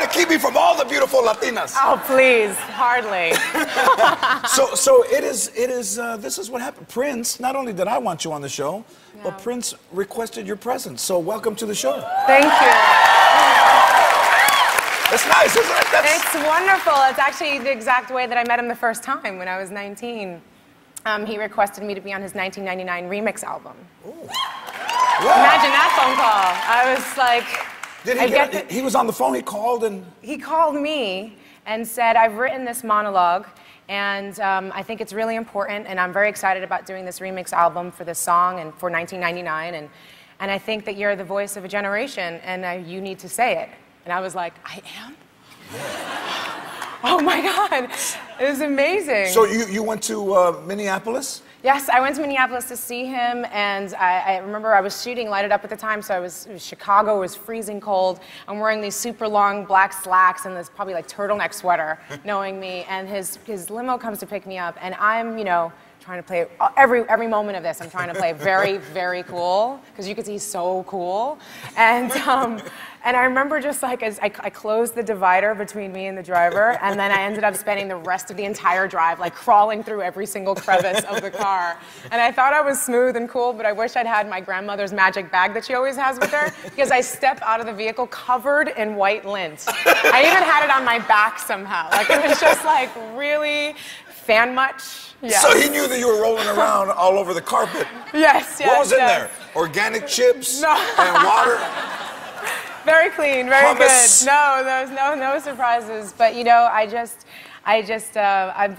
trying to keep me from all the beautiful Latinas. Oh, please, hardly. So it is, this is what happened. Prince, not only did I want you on the show, but Prince requested your presence. So welcome to the show. Thank you. It's nice, isn't it? It's wonderful. It's actually the exact way that I met him the first time when I was 19. He requested me to be on his 1999 remix album. Ooh. Imagine that phone call. I was like... He was on the phone, he called and... He called me and said, I've written this monologue, and I think it's really important, and I'm very excited about doing this remix album for this song and for 1999, and I think that you're the voice of a generation, and you need to say it. And I was like, I am? Yeah. Oh my God, it was amazing. So you went to Minneapolis? Yes, I went to Minneapolis to see him, and I remember I was shooting Light It Up at the time, so Chicago was freezing cold. I'm wearing these super long black slacks and this probably like turtleneck sweater, knowing me, and his limo comes to pick me up, and I'm, you know, trying to play every moment of this. I'm trying to play very, very cool, because you can see he's so cool. And I remember just like as I closed the divider between me and the driver, and then I ended up spending the rest of the entire drive like crawling through every single crevice of the car. And I thought I was smooth and cool, but I wish I'd had my grandmother's magic bag that she always has with her, because I step out of the vehicle covered in white lint. I even had it on my back somehow. Like it was just like really fan much. Yes. So he knew that you were rolling around all over the carpet. Yes, yes. What was in there? Organic chips and water? Very clean, very Hummus. good. No, there was no surprises. But you know, I've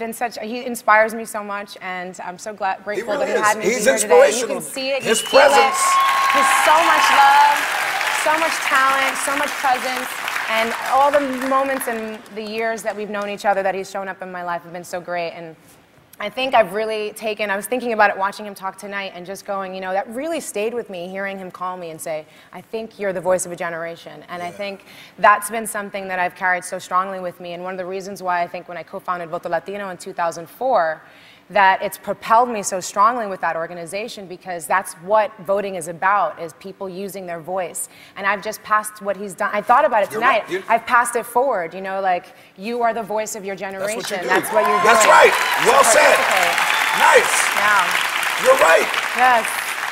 been such. He inspires me so much, and I'm so grateful that he had me He's here today. You inspirational. can see it. His you feel presence. It. He's so much love, so much talent, so much presence, and all the moments and the years that we've known each other that he's shown up in my life have been so great. And I think I've really taken, I was thinking about it watching him talk tonight and just going, you know, that really stayed with me, hearing him call me and say, I think you're the voice of a generation. And I think that's been something that I've carried so strongly with me. And one of the reasons why I think when I co-founded Voto Latino in 2004, that it's propelled me so strongly with that organization, because that's what voting is about, is people using their voice. And I've just passed what he's done. I thought about it tonight. I've passed it forward, you know, like, you are the voice of your generation. That's what you're doing. That's right. Well said. Nice. Yeah. You're right. Yes.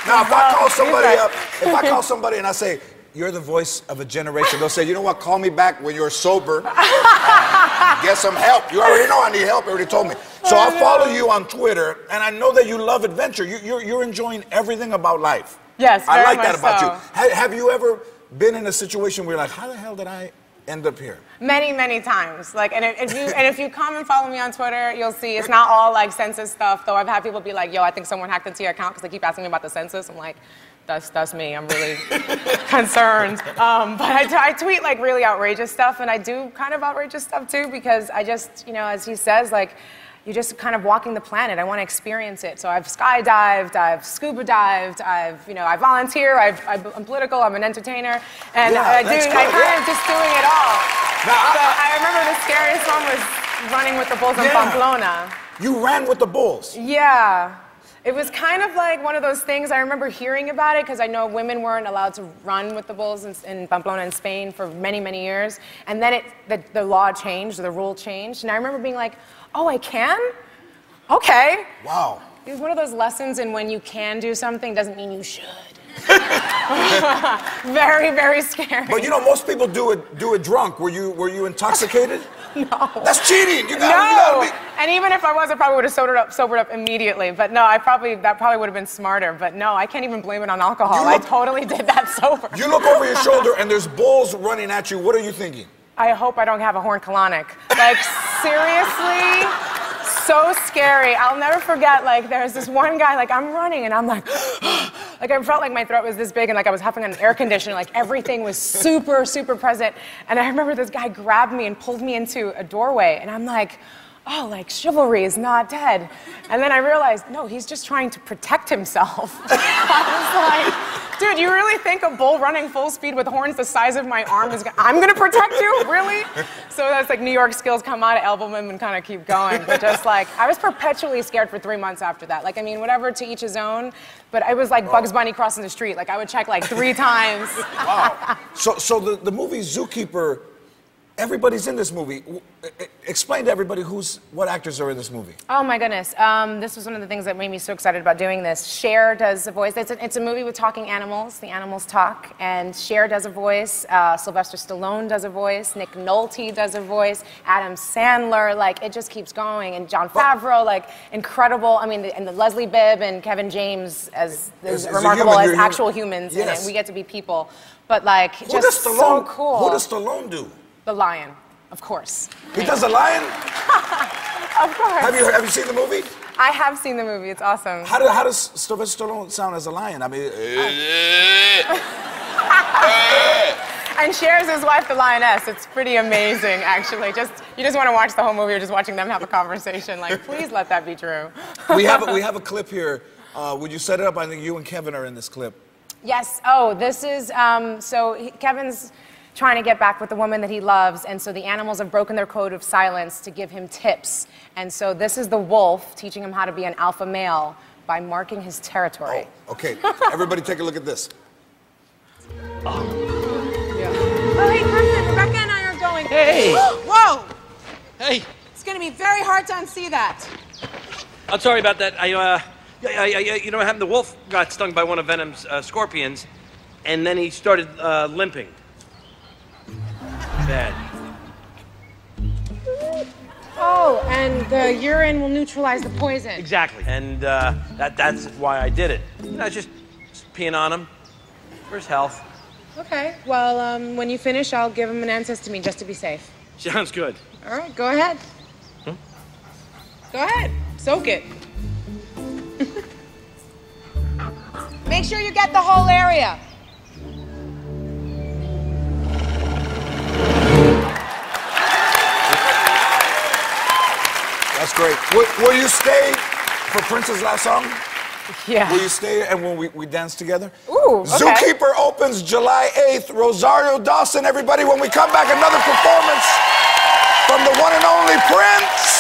Now, if I call somebody up, if I call somebody and I say, you're the voice of a generation, they'll say, you know what, call me back when you're sober. Get some help. You already know I need help. You already told me. So I'll follow you on Twitter, and I know that you love adventure. You're enjoying everything about life. Yes, very I like much that about so. you. Have you ever been in a situation where you're like, how the hell did I end up here? Many, many times. Like, and if you come and follow me on Twitter, you'll see it's not all like census stuff. Though I've had people be like, "Yo, I think someone hacked into your account," because they keep asking me about the census. I'm like, that's me. I'm really concerned. But I tweet like really outrageous stuff, and I do kind of outrageous stuff too, because I just, you know, as he says, like, you're just kind of walking the planet. I want to experience it. So I've skydived, I've scuba dived, I volunteer, I'm political, I'm an entertainer, and I kind of just doing it all. Now, so I remember the scariest one was running with the bulls in Pamplona. You ran with the bulls? Yeah. It was kind of like one of those things. I remember hearing about it because I know women weren't allowed to run with the bulls in Pamplona in Spain for many, many years. And then the law changed, the rule changed. And I remember being like, oh, I can? Okay. Wow. It was one of those lessons in when you can do something doesn't mean you should. Very, very scary. But you know, most people do it drunk. Were you intoxicated? No. That's cheating. You gotta be. And even if I was, I probably would have sobered up immediately. But no, that probably would have been smarter. But no, I can't even blame it on alcohol. I totally did that sober. You look over your shoulder and there's bulls running at you. What are you thinking? I hope I don't have a horn colonic. Like, seriously? So scary. I'll never forget, like, there's this one guy, like, I'm running and I'm like, like, I felt like my throat was this big and like I was huffing on an air conditioner, like everything was super, super present. And I remember this guy grabbed me and pulled me into a doorway and I'm like, oh, like, chivalry is not dead. And then I realized, no, he's just trying to protect himself. I was like, dude, you really think a bull running full speed with horns the size of my arm is I'm gonna protect you? Really? So that's like New York skills come out, elbow him and kind of keep going. But just like, I was perpetually scared for 3 months after that. Like, I mean, whatever, to each his own. But I was like Bugs Bunny crossing the street. Like, I would check like 3 times. Wow. So the movie Zookeeper everybody's in this movie. Explain to everybody what actors are in this movie. Oh my goodness. This was one of the things that made me so excited about doing this. Cher does a voice. It's a movie with talking animals. The animals talk. And Cher does a voice. Sylvester Stallone does a voice. Nick Nolte does a voice. Adam Sandler. Like, it just keeps going. And Jon Favreau, like, incredible. I mean, and the Leslie Bibb and Kevin James as remarkable as actual humans in it. We get to be people. But, like, just so cool. Who does Stallone do? The lion, of course. He does the lion? Of course. Have you seen the movie? I have seen the movie. It's awesome. How does Sylvester Stallone sound as a lion? I mean... And Cher's his wife, the lioness. It's pretty amazing, actually. You just want to watch the whole movie or just watching them have a conversation. Like, please let that be true. we have a clip here. Would you set it up? I think you and Kevin are in this clip. Yes. Oh, this is... Kevin's trying to get back with the woman that he loves, and so the animals have broken their code of silence to give him tips. And so this is the wolf teaching him how to be an alpha male by marking his territory. Oh, okay. Everybody take a look at this. Oh, hey, Kristen, Rebecca and I are going. Hey! Whoa! Hey! It's gonna be very hard to unsee that. I'm sorry about that. You know what happened? The wolf got stung by one of Venom's scorpions, and then he started limping. Bad. Oh, and the urine will neutralize the poison. Exactly. And that's why I did it. You know, just peeing on him for his health. Okay. Well, when you finish, I'll give him an antihistamine just to be safe. Sounds good. All right, go ahead. Hmm? Go ahead. Soak it. Make sure you get the whole area. That's great. Will you stay for Prince's last song? Yeah. Will you stay and when we dance together? Ooh, okay. Zookeeper opens July 8th. Rosario Dawson, everybody, when we come back, another performance from the one and only Prince.